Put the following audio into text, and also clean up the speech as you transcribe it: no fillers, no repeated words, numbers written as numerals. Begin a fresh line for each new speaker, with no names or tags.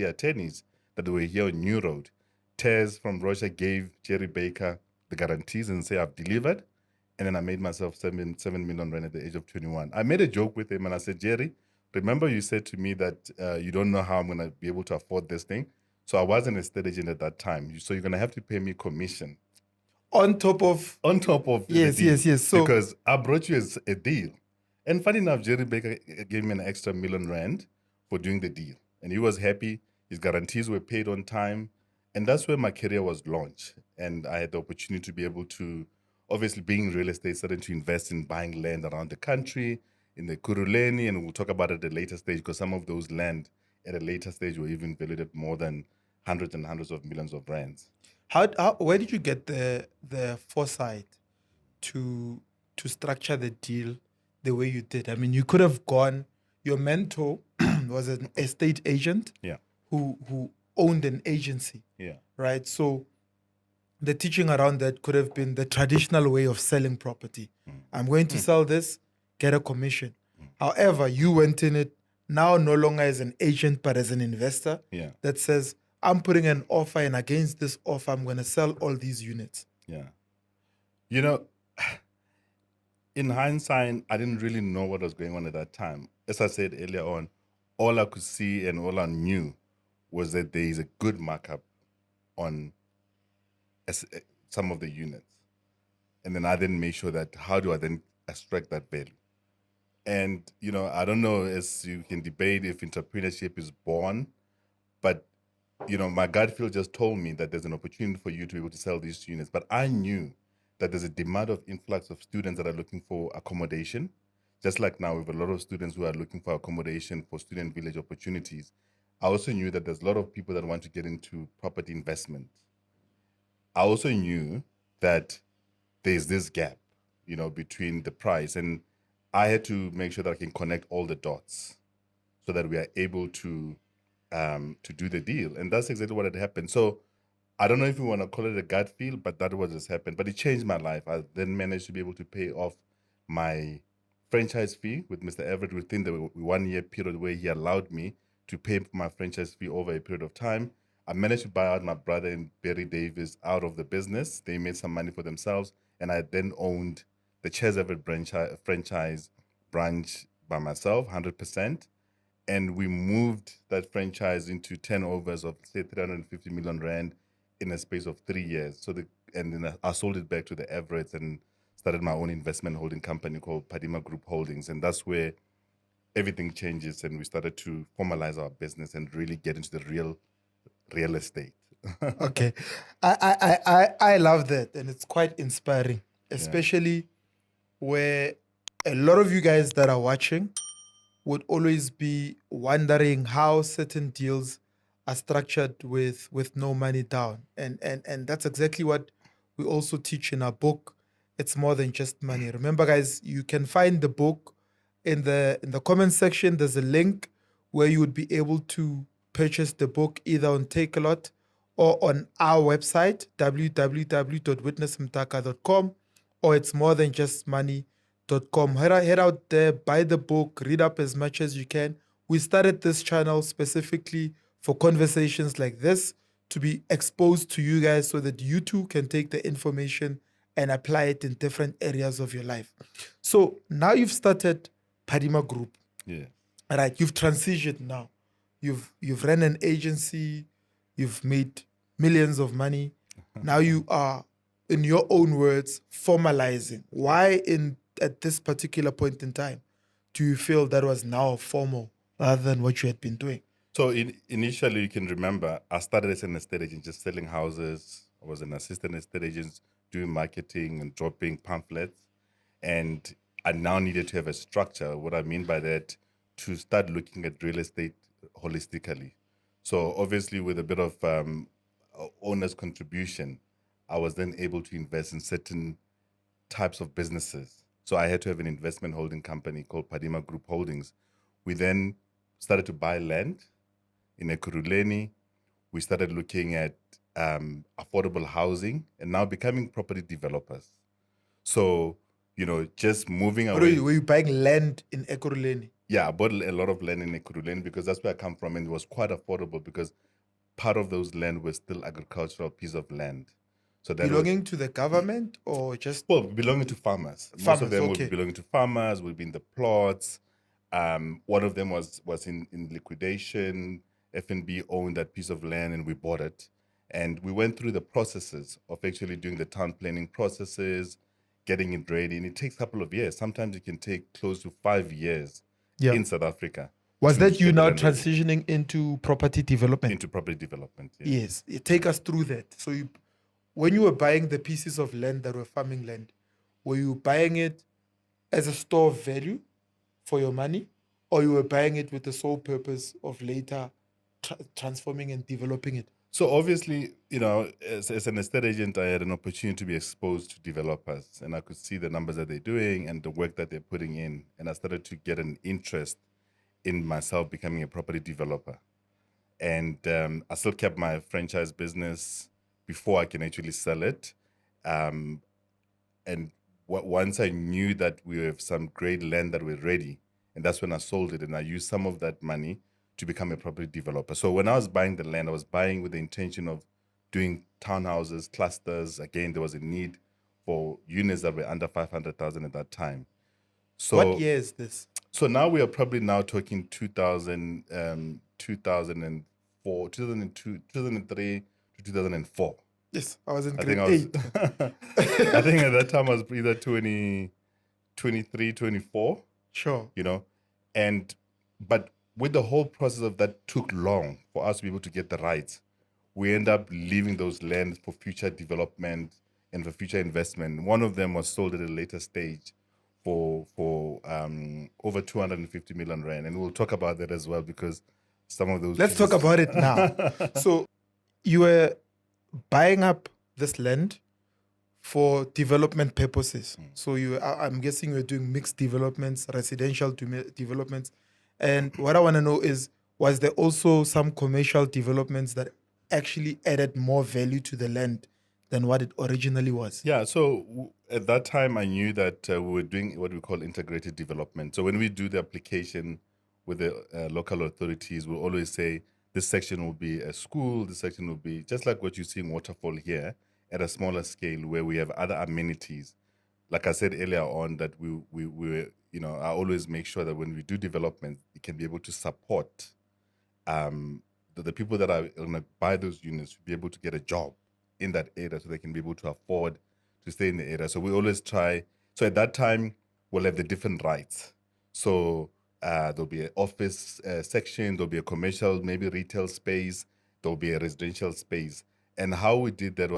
attorneys that were here on New Road. Tez from Russia gave Jerry Baker the guarantees and say, I've delivered. And then I made myself 7 million rand at the age of 21. I made a joke with him and I said, Jerry, remember you said to me that you don't know how I'm going to be able to afford this thing. So I wasn't a estate agent at that time. So you're going to have to pay me commission.
On top of
yes,
the deal. Yes. So
because I brought you as a deal. And funny enough, Jerry Baker gave me an extra R1 million for doing the deal. And he was happy. His guarantees were paid on time. And that's where my career was launched. And I had the opportunity to be able to, obviously being in real estate, started to invest in buying land around the country, in the Courier, and we'll talk about it at a later stage because some of those land at a later stage were even valued at more than hundreds and hundreds of millions of rands.
Where did you get the foresight to structure the deal the way you did? I mean, you could have gone. Your mentor was an estate agent.
Yeah.
Who owned an agency.
Yeah.
Right. So the teaching around that could have been the traditional way of selling property. I'm going to sell this, get a commission. However, you went in it now no longer as an agent, but as an investor that says, I'm putting an offer, and against this offer, I'm going to sell all these units.
Yeah. You know, in hindsight, I didn't really know what was going on at that time. As I said earlier on, all I could see and all I knew was that there is a good markup on some of the units. And then I then made sure that how do I then extract that value? And, you know, I don't know, as you can debate if entrepreneurship is born, but, you know, my gut feel just told me that there's an opportunity for you to be able to sell these units. But I knew that there's a demand of influx of students that are looking for accommodation. Just like now, we have a lot of students who are looking for accommodation for student village opportunities. I also knew that there's a lot of people that want to get into property investment. I also knew that there's this gap, you know, between the price, and I had to make sure that I can connect all the dots so that we are able to do the deal. And that's exactly what had happened. So I don't know if you want to call it a gut feel, but that was just happened. But it changed my life. I then managed to be able to pay off my franchise fee with Mr. Everett within the 1 year period where he allowed me to pay my franchise fee over a period of time. I managed to buy out my brother and Barry Davis out of the business. They made some money for themselves. And I then owned the Chess Everett franchise branch by myself, 100%. And we moved that franchise into turnovers of, say, 350 million rand in a space of 3 years. And then I sold it back to the Everetts and started my own investment holding company called Padima Group Holdings. And that's where everything changes, and we started to formalize our business and really get into the real estate.
Okay. I love that, and it's quite inspiring, especially where a lot of you guys that are watching would always be wondering how certain deals are structured with no money down. And that's exactly what we also teach in our book. It's more than just money. Remember, guys, you can find the book in the comment section. There's a link where you would be able to purchase the book either on Takealot or on our website, www.witnessmtaka.com, or it's more than just money.com. Head out there, buy the book, read up as much as you can. We started this channel specifically for conversations like this, to be exposed to you guys so that you too can take the information and apply it in different areas of your life. So now you've started Padima Group.
Yeah.
All right, you've transitioned now. You've ran an agency, you've made millions of money. Now you are, in your own words, formalizing. Why at this particular point in time do you feel that was now formal rather than what you had been doing?
So initially, you can remember, I started as an estate agent, just selling houses. I was an assistant estate agent, doing marketing and dropping pamphlets. And I now needed to have a structure. What I mean by that, to start looking at real estate holistically. So obviously, with a bit of owner's contribution, I was then able to invest in certain types of businesses. So I had to have an investment holding company called Padima Group Holdings. We then started to buy land in Ekurhuleni. We started looking at affordable housing and now becoming property developers. So, you know, just moving away.
Were you buying land in Ekurhuleni?
Yeah, I bought a lot of land in Ekurhuleni because that's where I come from, and it was quite affordable because part of those land was still agricultural piece of land. So that was,
Belonging to the government or just
well, belonging to farmers. Most of
farmers?
them would be
Okay.
belonging to farmers, would be in the plots. One of them was in liquidation. FNB owned that piece of land and we bought it. And we went through the processes of actually doing the town planning processes, getting it ready. And it takes a couple of years. Sometimes it can take close to 5 years
Yeah.
in South Africa
Was
to
that you
get the
now
land ready.
transitioning into property development?
Into property development.
Yes. Take us through that. So when you were buying the pieces of land that were farming land, were you buying it as a store of value for your money, or you were buying it with the sole purpose of later transforming and developing it?
So obviously, as an estate agent, I had an opportunity to be exposed to developers, and I could see the numbers that they're doing and the work that they're putting in, and I started to get an interest in myself becoming a property developer. And I still kept my franchise business before I can actually sell it. And once I knew that we have some great land that were ready, and that's when I sold it, and I used some of that money to become a property developer. So when I was buying the land, I was buying with the intention of doing townhouses, clusters. Again, there was a need for units that were under 500,000 at that time. So
What year is this?
So now we are probably now talking 2000, 2004, 2002, 2003 to 2004.
Yes, I was in
I
grade
think I was,
8.
I think at that time I was either 20, 23, 24,
Sure.
but with the whole process of that took long for us to be able to get the rights. We end up leaving those lands for future development and for future investment. One of them was sold at a later stage for over 250 million rand, and we'll talk about that as well because some of those.
Let's talk about it now. So you were buying up this land for development purposes. So I'm guessing you were doing mixed developments, residential developments. And what I want to know is, was there also some commercial developments that actually added more value to the land than what it originally was?
Yeah, so at that time, I knew that we were doing what we call integrated development. So when we do the application with the local authorities, we'll always say this section will be a school, this section will be just like what you see in Waterfall here at a smaller scale where we have other amenities. Like I said earlier on, that I always make sure that when we do development, it can be able to support the people that are going to buy those units to be able to get a job in that area so they can be able to afford to stay in the area. So we always try. So at that time, we'll have the different rights. So there'll be an office section, there'll be a commercial, maybe retail space, there'll be a residential space. And how we did that was